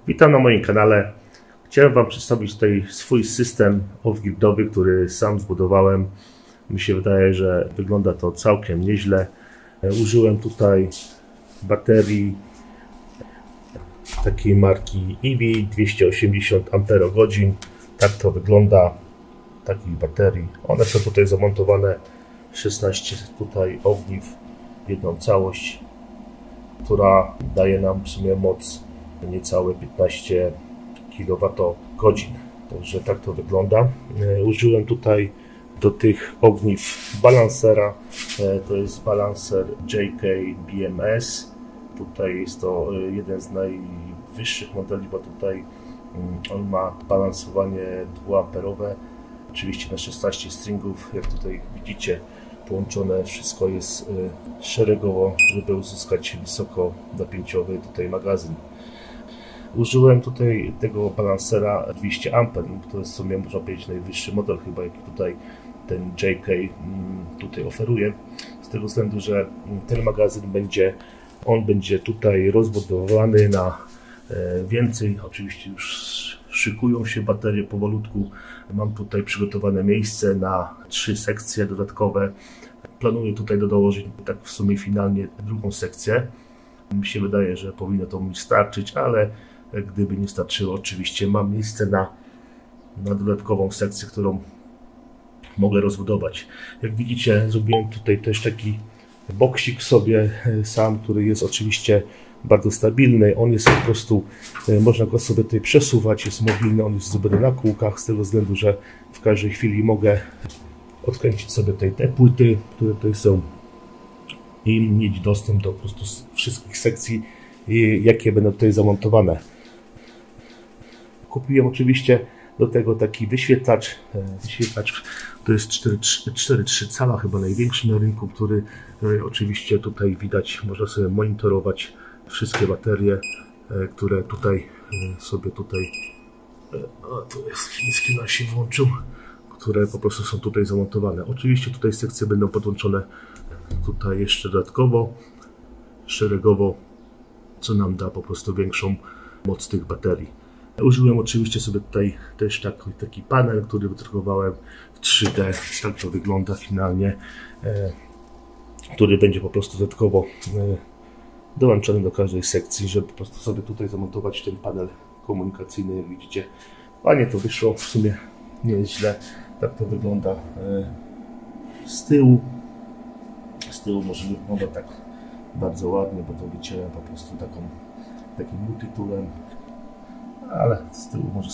Witam na moim kanale. Chciałem Wam przedstawić tutaj swój system off-gridowy, który sam zbudowałem. Mi się wydaje, że wygląda to całkiem nieźle. Użyłem tutaj baterii takiej marki EV 280 Ah. Tak to wygląda, takich baterii. One są tutaj zamontowane 16 tutaj ogniw w jedną całość, która daje nam w sumie moc niecałe 15 kWh. Także tak to wygląda. Użyłem tutaj do tych ogniw balansera. To jest balanser JK BMS. Tutaj jest to jeden z najwyższych modeli, bo tutaj on ma balansowanie 2-amperowe. Oczywiście na 16 stringów, jak tutaj widzicie, połączone wszystko jest szeregowo, żeby uzyskać wysokonapięciowy tutaj magazyn. Użyłem tutaj tego balansera 200 A, to jest w sumie, można powiedzieć, najwyższy model chyba, jaki tutaj ten JK tutaj oferuje, z tego względu, że ten magazyn będzie tutaj rozbudowany na więcej. Oczywiście już szykują się baterie powolutku. Mam tutaj przygotowane miejsce na 3 sekcje dodatkowe. Planuję tutaj dołożyć tak w sumie finalnie drugą sekcję. Mi się wydaje, że powinno to mi starczyć, ale gdyby nie starczyło, oczywiście mam miejsce na dodatkową sekcję, którą mogę rozbudować. Jak widzicie, zrobiłem tutaj też taki boksik sobie sam, który jest oczywiście bardzo stabilny. On jest po prostu, można go sobie tutaj przesuwać, jest mobilny, on jest zrobiony na kółkach, z tego względu, że w każdej chwili mogę odkręcić sobie tutaj te płyty, które tutaj są, i mieć dostęp do po prostu wszystkich sekcji, jakie będą tutaj zamontowane. Kupiłem oczywiście do tego taki wyświetlacz to jest 4,3 cala, chyba największy na rynku, który oczywiście tutaj widać, można sobie monitorować wszystkie baterie, które tutaj sobie tu jest chiński, nas się włączył, które po prostu są tutaj zamontowane. Oczywiście tutaj sekcje będą podłączone tutaj jeszcze dodatkowo, szeregowo, co nam da po prostu większą moc tych baterii. Użyłem oczywiście sobie tutaj też taki panel, który wydrukowałem w 3D, tak to wygląda finalnie, który będzie po prostu dodatkowo dołączony do każdej sekcji, żeby po prostu sobie tutaj zamontować ten panel komunikacyjny. Jak widzicie, fajnie to wyszło, w sumie nie jest źle. Tak to wygląda z tyłu. Z tyłu może nie wygląda tak bardzo ładnie, bo to wycieram po prostu takim multitoolem, ale z tyłu może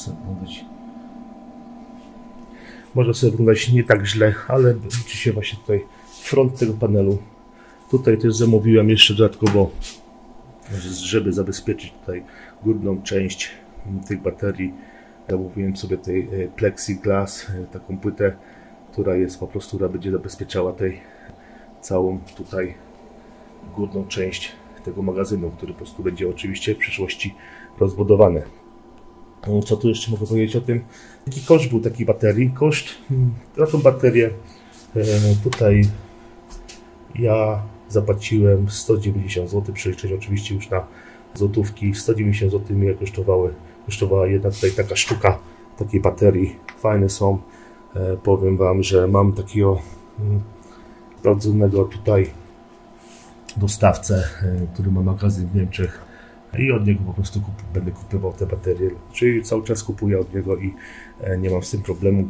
sobie wyglądać nie tak źle, ale widzi się właśnie tutaj front tego panelu. Tutaj też zamówiłem jeszcze dodatkowo, żeby zabezpieczyć tutaj górną część tych baterii. Zamówiłem sobie tutaj plexiglass, taką płytę, która jest po prostu, która będzie zabezpieczała tej całą tutaj górną część tego magazynu, który po prostu będzie oczywiście w przyszłości rozbudowany. Co tu jeszcze mogę powiedzieć o tym? Jaki koszt był takiej baterii? Koszt za tą baterię tutaj ja zapłaciłem 190 zł, przeliczenie oczywiście już na złotówki. 190 zł mnie kosztowała jedna tutaj taka sztuka takiej baterii. Fajne są. Powiem Wam, że mam takiego sprawdzonego tutaj dostawcę, który ma magazyn w Niemczech, i od niego po prostu będę kupował te baterie, czyli cały czas kupuję od niego i nie mam z tym problemu.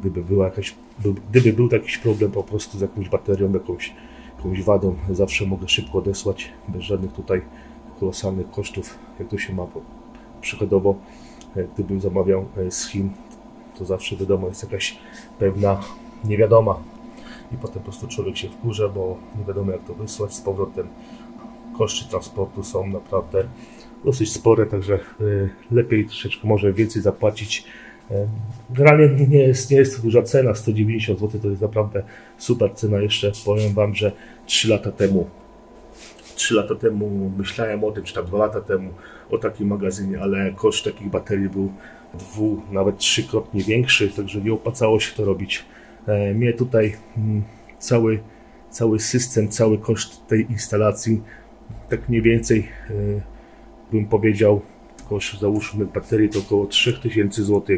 Gdyby był jakiś problem po prostu z jakąś baterią, jakąś wadą, zawsze mogę szybko odesłać, bez żadnych tutaj kolosalnych kosztów, jak to się ma przykładowo. Gdybym zamawiał z Chin, to zawsze wiadomo, jest jakaś pewna niewiadoma i potem po prostu człowiek się wkurza, bo nie wiadomo, jak to wysłać z powrotem. Koszty transportu są naprawdę dosyć spore, także lepiej troszeczkę może więcej zapłacić. Generalnie nie jest to duża cena, 190 zł to jest naprawdę super cena. Jeszcze powiem Wam, że 3 lata temu myślałem o tym, czy tam 2 lata temu, o takim magazynie, ale koszt takich baterii był nawet 3-krotnie większy, także nie opłacało się to robić. Mnie tutaj cały system, cały koszt tej instalacji tak mniej więcej bym powiedział koszt, załóżmy baterii to około 3000 zł,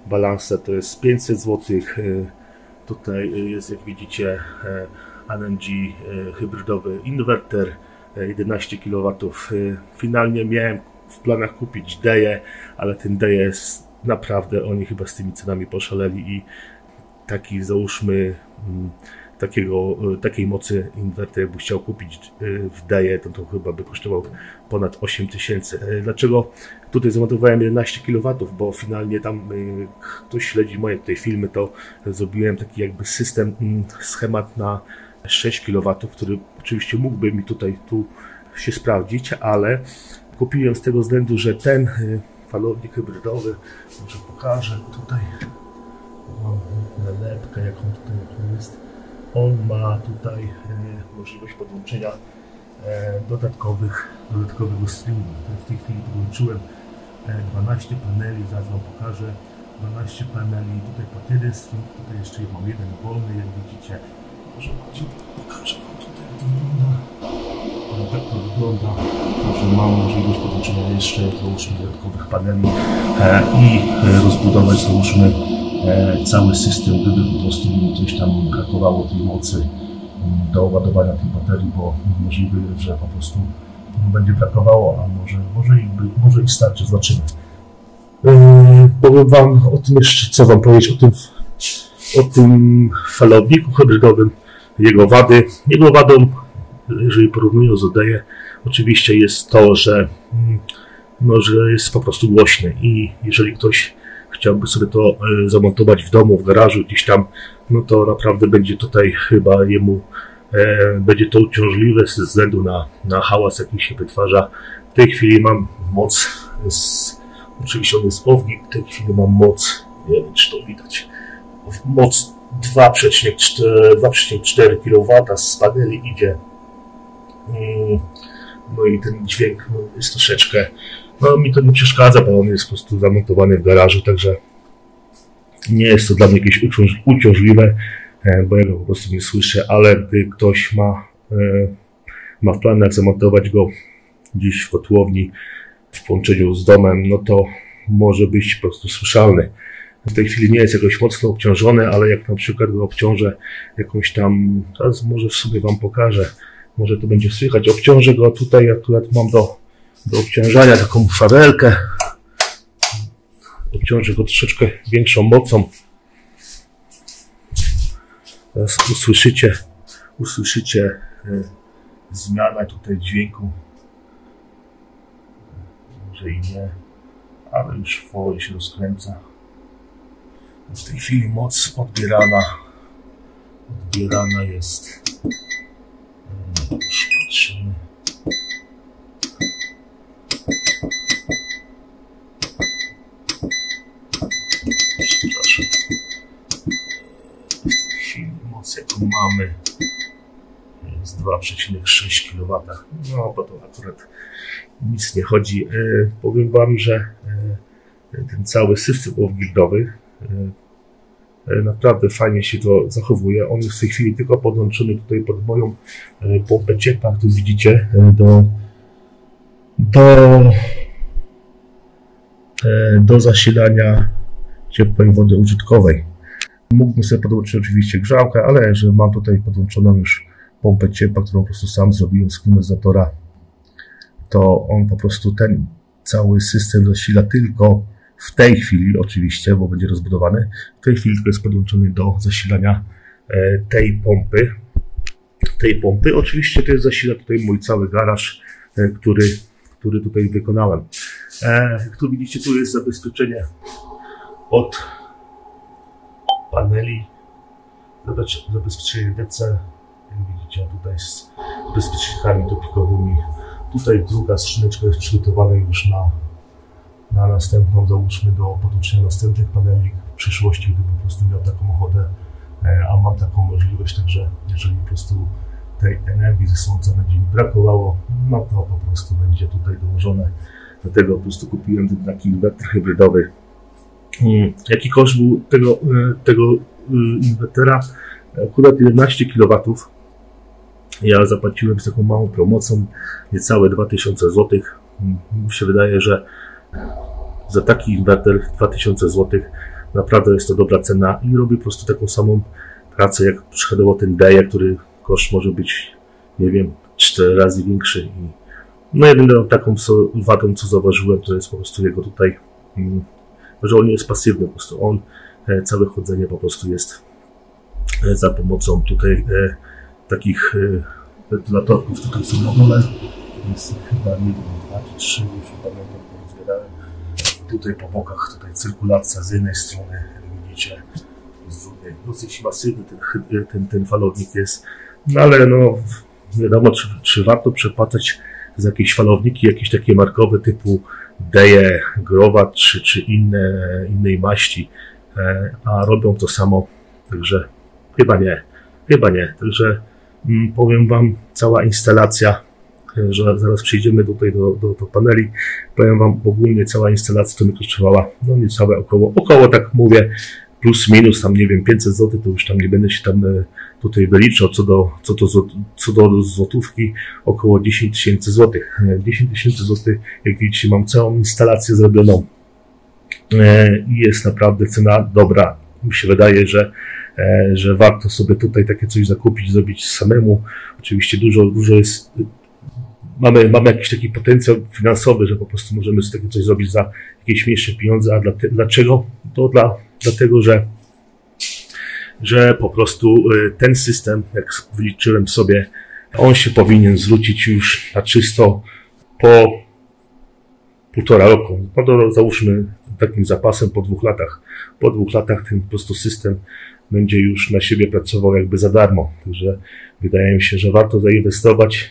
balansa to jest 500 zł, tutaj jest, jak widzicie, ANG hybrydowy inwerter 11 kW. Finalnie miałem w planach kupić Deję, ale ten Deję jest naprawdę, oni chyba z tymi cenami poszaleli i taki, załóżmy, takiej mocy inwerter jakby chciał kupić w Deję, to chyba by kosztował ponad 8000. Dlaczego tutaj zamontowałem 11 kW? Bo finalnie tam ktoś śledzi moje tutaj filmy, to zrobiłem taki jakby system, schemat na 6 kW, który oczywiście mógłby mi tutaj tu się sprawdzić, ale kupiłem z tego względu, że ten falownik hybrydowy, może pokażę tutaj, mam nalepkę, jaką tutaj jest. On ma tutaj możliwość podłączenia dodatkowego streamu. W tej chwili podłączyłem 12 paneli, zaraz Wam pokażę. 12 paneli, tutaj pod jeden stream, tutaj jeszcze mam jeden wolny, jak widzicie. Może pokażę Wam tutaj, jak to wygląda. Tak to wygląda, że mam możliwość podłączenia jeszcze dodatkowych paneli i rozbudować, załóżmy, cały system, gdyby po prostu mi coś tam brakowało tej mocy do ładowania tej baterii, bo możliwe, że po prostu będzie brakowało, a może i starczy, zobaczymy. Powiem Wam o tym jeszcze, co Wam powiedzieć o tym falowniku hybrydowym, jego wady. Jego wadą, jeżeli porównując do Deję, oczywiście jest to, że jest po prostu głośny i jeżeli ktoś chciałby sobie to zamontować w domu, w garażu, gdzieś tam, no to naprawdę będzie tutaj chyba jemu będzie to uciążliwe ze względu na hałas, jaki się wytwarza. W tej chwili mam moc, oczywiście on jest ognik, w tej chwili mam moc, nie wiem czy to widać, moc 2,4 kW z paneli idzie. No i ten dźwięk jest troszeczkę, no mi to nie przeszkadza, bo on jest po prostu zamontowany w garażu, także nie jest to dla mnie jakieś uciążliwe, bo ja go po prostu nie słyszę, ale gdy ktoś ma w planach zamontować go gdzieś w kotłowni w połączeniu z domem, no to może być po prostu słyszalny. W tej chwili nie jest jakoś mocno obciążony, ale jak na przykład go obciążę jakąś tam, teraz może w sobie Wam pokażę, może to będzie słychać, obciążę go tutaj, akurat mam do obciążania taką fabelkę, obciążę go troszeczkę większą mocą. Teraz usłyszycie zmianę tutaj dźwięku, może i nie, ale już powoli się rozkręca. W tej chwili moc odbierana jest. Już patrzymy. Przepraszam. W tej chwili moc, jaką mamy, jest 2,6 kW. No, bo to akurat nic nie chodzi. Powiem Wam, że ten cały system hybrydowy naprawdę fajnie się to zachowuje. On jest w tej chwili tylko podłączony tutaj pod moją pompę ciepła, którą widzicie, do zasilania ciepłej wody użytkowej. Mógłbym sobie podłączyć oczywiście grzałkę, ale że mam tutaj podłączoną już pompę ciepła, którą po prostu sam zrobiłem z klimatyzatora, to on po prostu ten cały system zasila tylko w tej chwili, oczywiście, bo będzie rozbudowany, w tej chwili tylko jest podłączony do zasilania tej pompy. Oczywiście to jest zasila tutaj mój cały garaż, który tutaj wykonałem. Jak tu widzicie, tu jest zabezpieczenie od paneli, zabezpieczenie DC, jak widzicie, tutaj z bezpiecznikami dopikowymi. Tutaj druga skrzyneczka jest przygotowana już na następną, załóżmy do podłączenia następnych paneli w przyszłości, gdybym po prostu miał taką ochotę, a mam taką możliwość, także jeżeli po prostu tej energii ze słońca będzie mi brakowało, no to po prostu będzie tutaj dołożone. Dlatego po prostu kupiłem ten taki inwerter hybrydowy. Jaki koszt był tego inwertera? Akurat 11 kW. Ja zapłaciłem z taką małą promocją niecałe 2000 zł. Mi się wydaje, że Za taki inwerter 2000 zł naprawdę jest to dobra cena i robi po prostu taką samą pracę jak przykładowo ten Deja, który koszt może być, nie wiem, 4 razy większy. I no jedyną taką wadą, co zauważyłem, to jest po prostu jego tutaj, że on nie jest pasywny, po prostu on, całe chodzenie po prostu jest za pomocą tutaj takich wentylatorów. Tutaj są module, jest chyba 1, 2, 3, już nie pamiętam, bo rozbierałem. Tutaj po bokach, tutaj cyrkulacja z jednej strony, jak widzicie, z drugiej. Dosyć masywny ten falownik jest, no ale no wiadomo, czy warto przepłacać za jakieś falowniki, jakieś takie markowe typu Deje, Growat czy innej maści, a robią to samo, także chyba nie, także powiem Wam, cała instalacja, że zaraz przejdziemy tutaj do paneli, powiem Wam, ogólnie cała instalacja to mi kosztowała, no niecałe około tak mówię, plus minus tam, nie wiem, 500 zł, to już tam nie będę się tam tutaj wyliczał, co do złotówki, około 10 000 złotych. 10 000 złotych, jak widzicie, mam całą instalację zrobioną i jest naprawdę cena dobra. Mi się wydaje, że warto sobie tutaj takie coś zakupić, zrobić samemu. Oczywiście dużo jest, mamy jakiś taki potencjał finansowy, że po prostu możemy sobie takie coś zrobić za jakieś mniejsze pieniądze. A dlaczego? To dlatego, że po prostu ten system, jak wyliczyłem sobie, on się powinien zwrócić już na czysto po 1,5 roku. No to załóżmy takim zapasem po 2 latach. Po 2 latach ten po prostu system będzie już na siebie pracował jakby za darmo. Także wydaje mi się, że warto zainwestować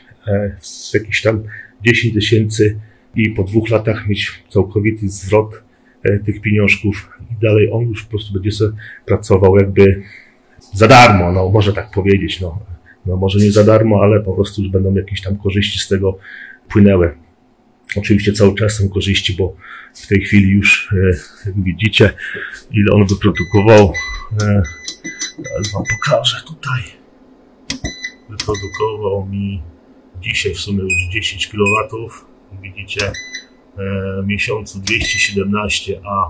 w jakieś tam 10 000 i po 2 latach mieć całkowity zwrot tych pieniążków i dalej on już po prostu będzie sobie pracował jakby za darmo, no może tak powiedzieć, no może nie za darmo, ale po prostu już będą jakieś tam korzyści z tego płynęły. Oczywiście cały czas są korzyści, bo w tej chwili już, jak widzicie, ile on wyprodukował, teraz Wam pokażę tutaj, wyprodukował mi dzisiaj w sumie już 10 kW, widzicie, w miesiącu 217, a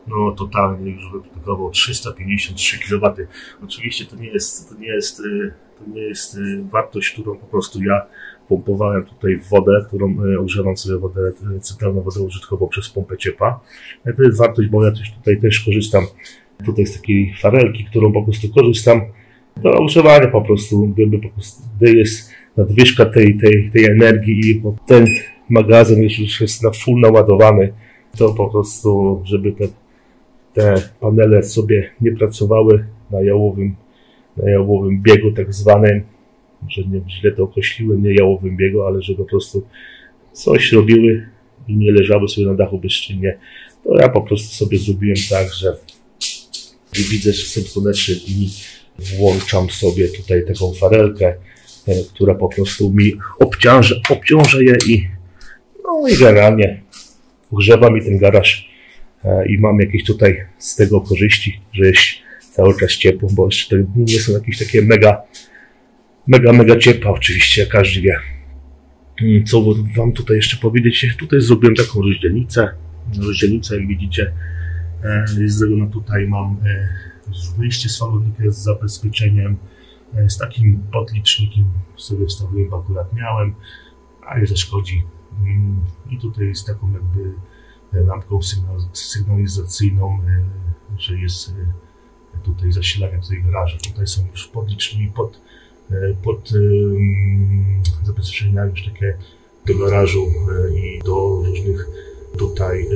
no totalnie już wyprodukował 353 kW. Oczywiście to nie jest wartość, którą po prostu ja pompowałem tutaj w wodę, którą ogrzewam sobie wodę, centralną wodę użytkową przez pompę ciepła. To jest wartość, bo ja tutaj też korzystam tutaj z takiej farelki, którą po prostu korzystam do ogrzewania po prostu, gdy jest nadwyżka tej energii i ten magazyn już jest na full naładowany, to po prostu, żeby te panele sobie nie pracowały na jałowym biegu tak zwanym, że nie źle to określiłem, nie jałowym biegu, ale że po prostu coś robiły i nie leżały sobie na dachu bezczynnie, to ja po prostu sobie zrobiłem tak, że widzę, że są słoneczne dni, włączam sobie tutaj taką farelkę, która po prostu mi obciąża je i generalnie ogrzewa mi ten garaż i mam jakieś tutaj z tego korzyści, że jest cały czas ciepło, bo jeszcze te dni nie są jakieś takie mega ciepłe, oczywiście, jak każdy wie. Co Wam tutaj jeszcze powiedzieć? Tutaj zrobiłem taką rozdzielnicę, jak widzicie, jest zrobiona tutaj, mam wyjście z falownika z zabezpieczeniem, z takim podlicznikiem sobie wstawiłem, bo akurat miałem, a nie zaszkodzi. I tutaj jest taką jakby lampką sygnalizacyjną, że jest tutaj zasilanie tej garażu. Tutaj są już podliczniki pod zabezpieczenia już takie do garażu i do różnych tutaj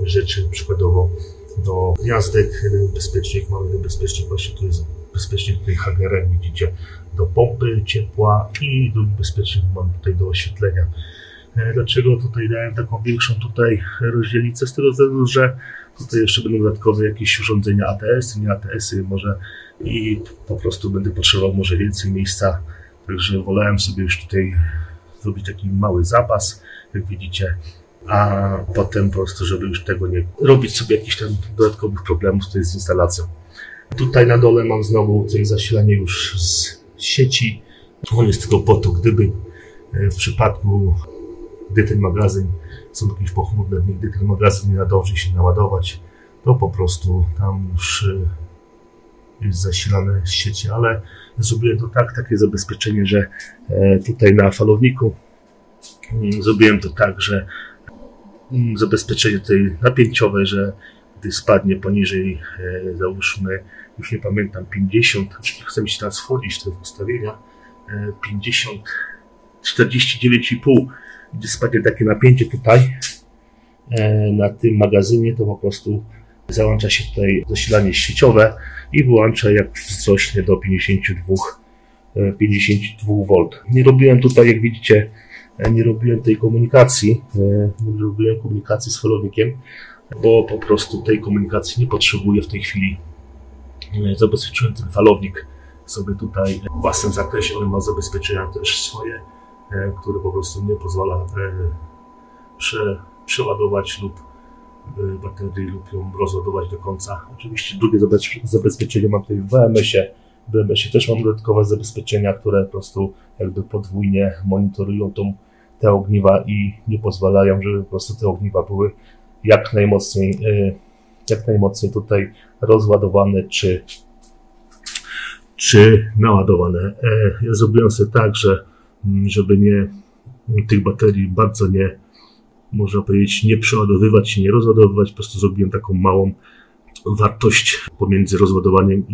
rzeczy, przykładowo do gniazdek, bezpiecznik, mamy bezpiecznik, właśnie tu jest bezpiecznik tutaj Hagera, jak widzicie, do pompy ciepła i drugi bezpiecznik mam tutaj do oświetlenia. Dlaczego tutaj dałem taką większą tutaj rozdzielnicę? Z tego względu, że tutaj jeszcze będą dodatkowe jakieś urządzenia ATS-y, nie ATS-y może i po prostu będę potrzebował może więcej miejsca, także wolałem sobie już tutaj zrobić taki mały zapas, jak widzicie, a potem po prostu, żeby już tego nie robić sobie jakichś tam dodatkowych problemów tutaj z instalacją. Tutaj na dole mam znowu coś zasilanie już z sieci. On jest tylko po to, gdyby w przypadku, gdy ten magazyn są jakieś pochmurne dni, gdy ten magazyn nie nadąży się naładować, to po prostu tam już jest zasilane z sieci, ale zrobiłem to tak, takie zabezpieczenie, że tutaj na falowniku zrobiłem to tak, że zabezpieczenie tutaj napięciowe, że gdy spadnie poniżej, załóżmy, już nie pamiętam, 50, chcę mi się teraz wchodzić w te ustawienia, 50, 49,5, gdy spadnie takie napięcie tutaj na tym magazynie, to po prostu załącza się tutaj zasilanie sieciowe i wyłącza, jak wzrośnie do 52 V. Nie robiłem tutaj, jak widzicie, nie robiłem tej komunikacji, nie robiłem komunikacji z falownikiem, bo po prostu tej komunikacji nie potrzebuję w tej chwili. Zabezpieczyłem ten falownik sobie tutaj w własnym zakresie. On ma zabezpieczenia też swoje, które po prostu nie pozwala przeładować lub baterii lub ją rozładować do końca. Oczywiście drugie zabezpieczenie mam tutaj w BMS-ie. W BMS-ie też mam dodatkowe zabezpieczenia, które po prostu jakby podwójnie monitorują te ogniwa i nie pozwalają, żeby po prostu te ogniwa były jak najmocniej tutaj rozładowane czy naładowane. Ja zrobiłem sobie tak, że żeby tych baterii bardzo nie, można powiedzieć, nie przeładowywać i nie rozładowywać, po prostu zrobiłem taką małą wartość pomiędzy rozładowaniem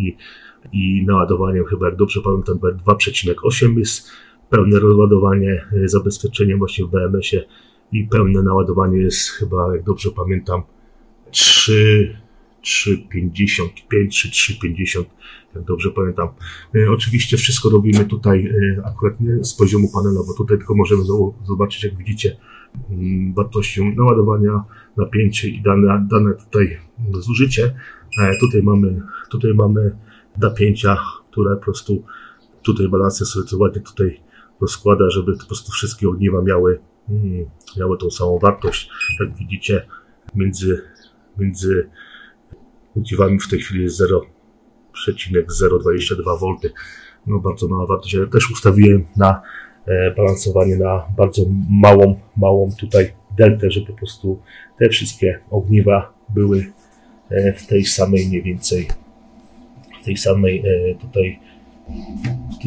i naładowaniem. Chyba, jak dobrze pamiętam, 2,8 jest pełne rozładowanie zabezpieczeniem właśnie w BMS-ie i pełne naładowanie jest chyba, jak dobrze pamiętam, 3,55 czy 3,50, jak dobrze pamiętam. Oczywiście wszystko robimy tutaj akurat nie z poziomu panela, bo tutaj tylko możemy zobaczyć, jak widzicie, wartością naładowania, napięcie i dane tutaj zużycie. Tutaj mamy napięcia, które po prostu tutaj balancer sobie to ładnie tutaj rozkłada, żeby po prostu wszystkie ogniwa miały tą samą wartość. Jak widzicie, między ogniwami w tej chwili jest 0,022 V. No bardzo mała wartość. Ja też ustawiłem na balansowanie na bardzo małą tutaj deltę, żeby po prostu te wszystkie ogniwa były w tej samej mniej więcej, w tych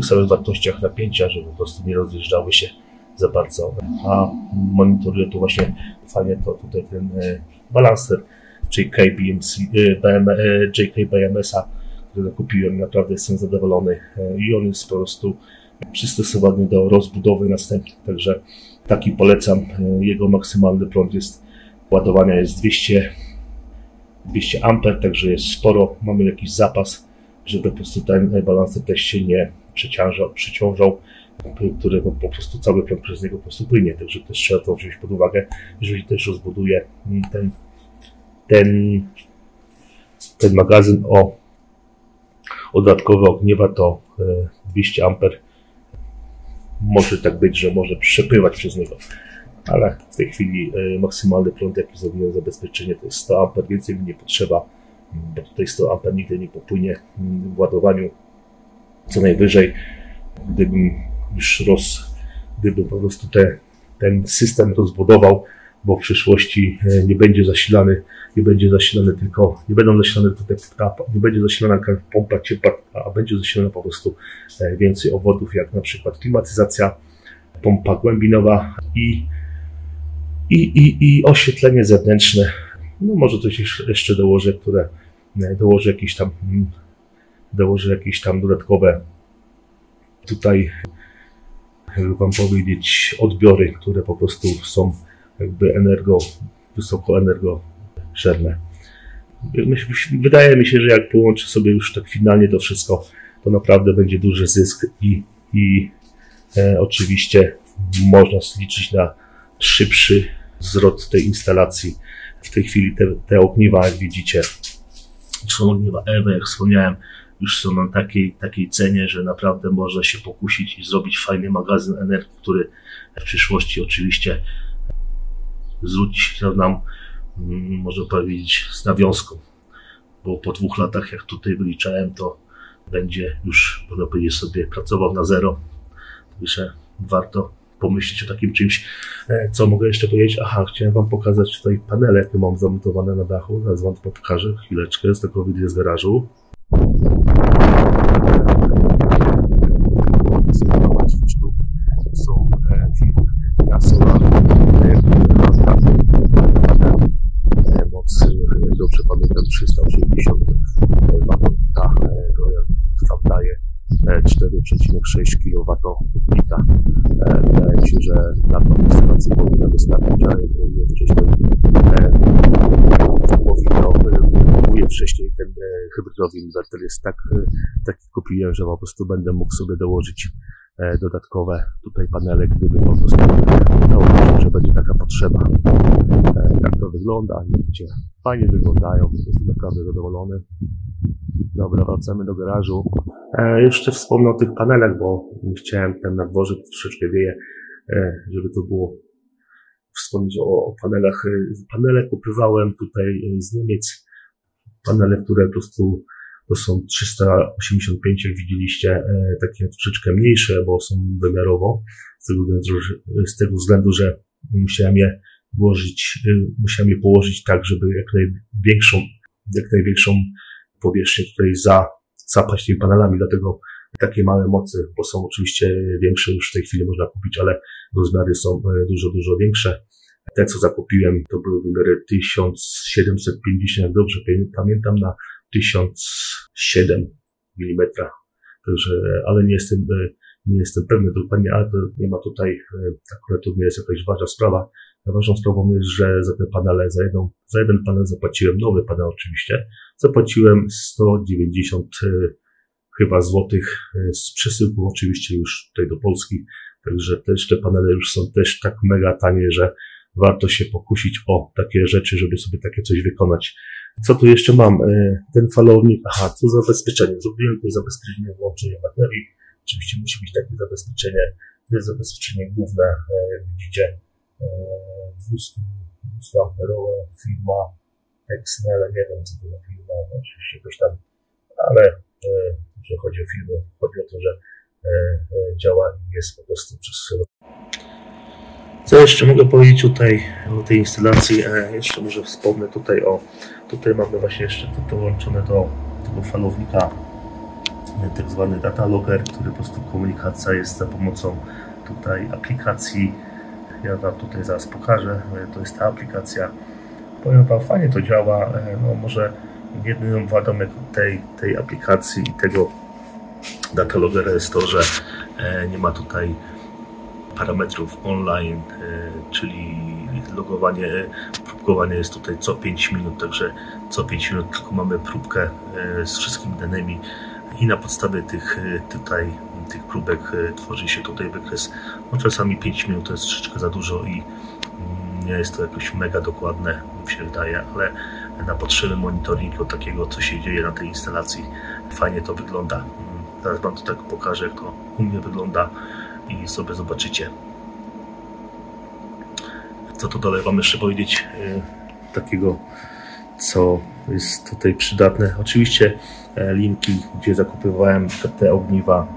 samych wartościach napięcia, żeby po prostu nie rozjeżdżały się za bardzo. A monitoruję tu właśnie fajnie to tutaj ten balancer JK BMS-a, który kupiłem. Naprawdę jestem zadowolony i on jest po prostu przystosowany do rozbudowy następnych, także taki polecam. Jego maksymalny prąd ładowania jest 200 A, także jest sporo. Mamy jakiś zapas, żeby po prostu ten balancer też się nie przeciążał, który po prostu cały prąd przez niego po prostu płynie, także też trzeba to wziąć pod uwagę, jeżeli też rozbuduje ten magazyn o dodatkowe ogniwa, to 200 A może tak być, że może przepływać przez niego, ale w tej chwili maksymalny prąd, jaki zrobiłem zabezpieczenie, to jest 100 A, więcej mi nie potrzeba, bo tutaj 100 A nigdy nie popłynie w ładowaniu. Co najwyżej, gdybym po prostu ten system rozbudował, bo w przyszłości nie będzie zasilana pompa ciepła, a będzie zasilana po prostu więcej obwodów, jak na przykład klimatyzacja, pompa głębinowa i oświetlenie zewnętrzne. No może coś jeszcze dołożę jakieś tam dodatkowe tutaj, jakby wam powiedzieć, odbiory, które po prostu są jakby wysoko energożerne. Wydaje mi się, że jak połączę sobie już tak finalnie to wszystko, to naprawdę będzie duży zysk i oczywiście można liczyć na szybszy zwrot tej instalacji. W tej chwili te ogniwa, jak widzicie, są ogniwa EWE, jak wspomniałem, już są na takiej cenie, że naprawdę można się pokusić i zrobić fajny magazyn energii, który w przyszłości oczywiście zwróci się nam, można powiedzieć, z nawiązką, bo po 2 latach, jak tutaj wyliczałem, to będzie już, można powiedzieć, sobie pracował na zero, także warto pomyśleć o takim czymś. Co mogę jeszcze powiedzieć? Aha, chciałem wam pokazać tutaj panele, jakie mam zamontowane na dachu. Zaraz wam to pokażę, chwileczkę, z tego wideo z garażu. Są firmy Jasola, moc, jak dobrze pamiętam, 380 watownika, to tam daje 4,6 kWh. Wydaje mi się, że na tą instalację powinna wystarczyć, ale jak mówiłem wcześniej, mówię wcześniej, ten hybrydowy inwerter jest taki kupiłem, że po prostu będę mógł sobie dołożyć dodatkowe tutaj panele, gdyby po prostu udało mi się, że będzie taka potrzeba. Tak to wygląda, widzicie, fajnie wyglądają, jestem naprawdę zadowolony. Dobra, wracamy do garażu. Jeszcze wspomnę o tych panelach, bo nie chciałem, ten na dworze troszeczkę wieje, żeby to było wspomnieć o panelach. Panele kupywałem tutaj z Niemiec, panele, które po prostu to są 385, jak widzieliście, takie troszeczkę mniejsze, bo są wymiarowo, z tego względu, że musiałem je położyć tak, żeby jak największą powierzchnię tutaj zapaść tymi panelami, dlatego takie małe mocy, bo są oczywiście większe, już w tej chwili można kupić, ale rozmiary są dużo większe. Te, co zakupiłem, to były wymiary 1750, jak dobrze pamiętam, na 1007 mm. Także, ale nie jestem pewny dokładnie, ale to nie ma tutaj, akurat to nie jest jakaś ważna sprawa. Ważną sprawą jest, że za te panele, za jeden panel zapłaciłem, nowy panel oczywiście, zapłaciłem 190 chyba złotych z przesyłką oczywiście już tutaj do Polski. Także też te panele już są też tak mega tanie, że warto się pokusić o takie rzeczy, żeby sobie takie coś wykonać. Co tu jeszcze mam? Ten falownik, aha, co za zabezpieczenie. Zrobiłem to zabezpieczenie włączenia baterii. Oczywiście musi być takie zabezpieczenie. To jest zabezpieczenie główne, jak widzicie, 200 amperowe, firma Exnel, nie wiem co to za firma, oczywiście coś tam, ale że chodzi o firmę, chodzi o to, że działa i jest po prostu przez. Co jeszcze mogę powiedzieć tutaj o tej instalacji? Jeszcze może wspomnę tutaj mamy właśnie jeszcze to dołączone do tego falownika tak zwany data logger, który po prostu komunikacja jest za pomocą tutaj aplikacji. Ja wam tutaj zaraz pokażę, to jest ta aplikacja. Powiem wam, fajnie to działa. No może jedyną wadą tej aplikacji i tego data loggera jest to, że nie ma tutaj parametrów online, czyli próbkowanie jest tutaj co 5 minut, także co 5 minut tylko mamy próbkę z wszystkimi danymi i na podstawie tych próbek tworzy się tutaj wykres. No czasami 5 minut to jest troszeczkę za dużo i nie jest to jakoś mega dokładne, mi się wydaje, ale na potrzeby monitoringu takiego, co się dzieje na tej instalacji, fajnie to wygląda. Teraz wam to tak pokażę, jak to u mnie wygląda i sobie zobaczycie. Co tu dalej wam jeszcze powiedzieć takiego, co jest tutaj przydatne. Oczywiście linki, gdzie zakupywałem te ogniwa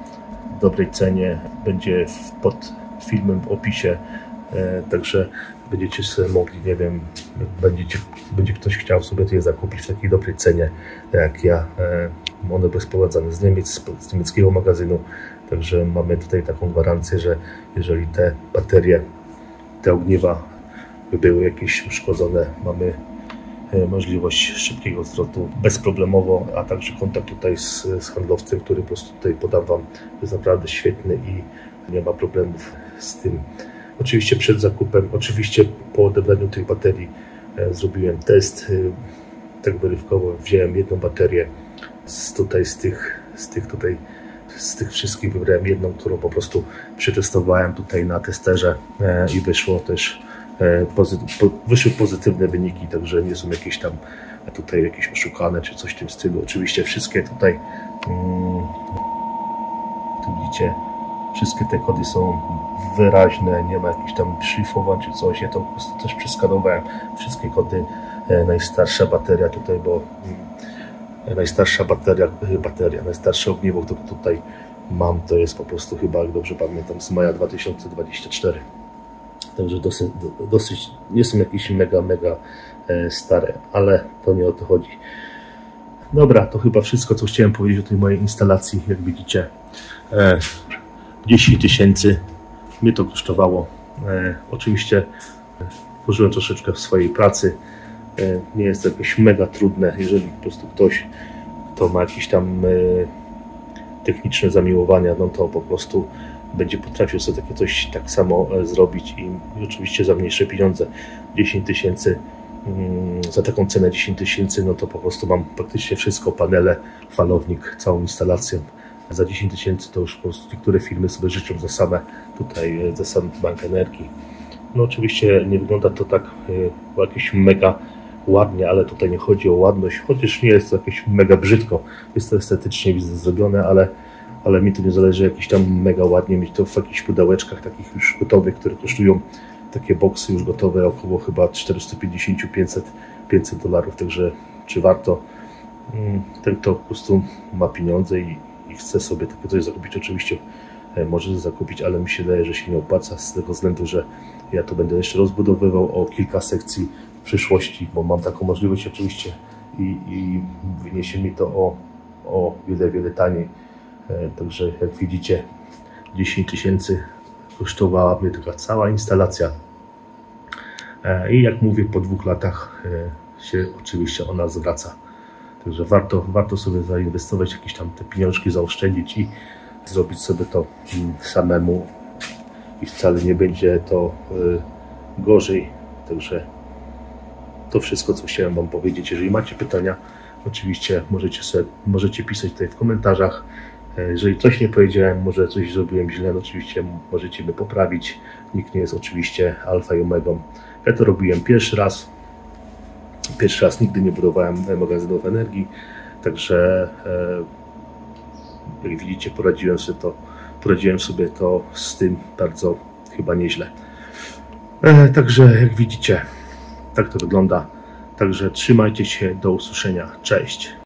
w dobrej cenie, będzie pod filmem w opisie, także będziecie sobie mogli, nie wiem, będzie ktoś chciał sobie je zakupić w takiej dobrej cenie, jak ja. One były sprowadzane z niemieckiego magazynu, także mamy tutaj taką gwarancję, że jeżeli te baterie, te ogniwa by były jakieś uszkodzone, mamy możliwość szybkiego zwrotu bezproblemowo, a także kontakt tutaj z handlowcem, który po prostu tutaj podam wam, jest naprawdę świetny i nie ma problemów z tym. Oczywiście przed zakupem, oczywiście po odebraniu tych baterii zrobiłem test, tak wyrywkowo wziąłem jedną baterię z tych wszystkich wybrałem jedną, którą po prostu przetestowałem tutaj na testerze i wyszło też wyszły pozytywne wyniki, także nie są jakieś tam tutaj jakieś oszukane czy coś w tym stylu. Oczywiście wszystkie tutaj tu widzicie, wszystkie te kody są wyraźne, nie ma jakichś tam szlifowań czy coś, ja to po prostu też przeskanowałem wszystkie kody. Najstarsza bateria tutaj, bo najstarsze ogniwo, to tutaj mam, to jest po prostu chyba, jak dobrze pamiętam, z maja 2024. Także dosyć nie są jakieś mega stare, ale to nie o to chodzi. Dobra, to chyba wszystko, co chciałem powiedzieć o tej mojej instalacji. Jak widzicie, 10 tysięcy mnie to kosztowało. Oczywiście włożyłem troszeczkę w swojej pracy. Nie jest to jakieś mega trudne, jeżeli po prostu ktoś, kto ma jakieś tam techniczne zamiłowania, no to po prostu będzie potrafił sobie takie coś tak samo zrobić i oczywiście za mniejsze pieniądze. 10 tysięcy, za taką cenę 10 tysięcy, no to po prostu mam praktycznie wszystko, panele, falownik, całą instalację. Za 10 tysięcy to już po prostu niektóre firmy sobie życzą za same Bank Energii. No oczywiście nie wygląda to tak jakieś mega ładnie, ale tutaj nie chodzi o ładność, chociaż nie jest to jakieś mega brzydko, jest to estetycznie zrobione, ale mi to nie zależy jakieś tam mega ładnie mieć to w jakichś pudełeczkach takich już gotowych, które kosztują, takie boksy już gotowe, około chyba 450-500 dolarów, także czy warto? Ten, kto po prostu ma pieniądze i chce sobie takie coś zakupić, oczywiście może zakupić, ale mi się wydaje, że się nie opłaca z tego względu, że ja to będę jeszcze rozbudowywał o kilka sekcji w przyszłości, bo mam taką możliwość oczywiście i wyniesie mi to o wiele taniej. Także jak widzicie, 10 tysięcy kosztowała mnie taka cała instalacja. I jak mówię, po 2 latach się oczywiście ona zwraca. Także warto sobie zainwestować, jakieś tam te pieniążki zaoszczędzić i zrobić sobie to samemu i wcale nie będzie to gorzej. Także to wszystko, co chciałem Wam powiedzieć. Jeżeli macie pytania, oczywiście możecie pisać tutaj w komentarzach. Jeżeli coś nie powiedziałem, może coś zrobiłem źle, no oczywiście możecie mnie poprawić. Nikt nie jest oczywiście alfa i omegą. Ja to robiłem pierwszy raz. Nigdy nie budowałem magazynów energii, także jak widzicie, poradziłem sobie to z tym bardzo chyba nieźle. Także jak widzicie, tak to wygląda. Także trzymajcie się, do usłyszenia. Cześć.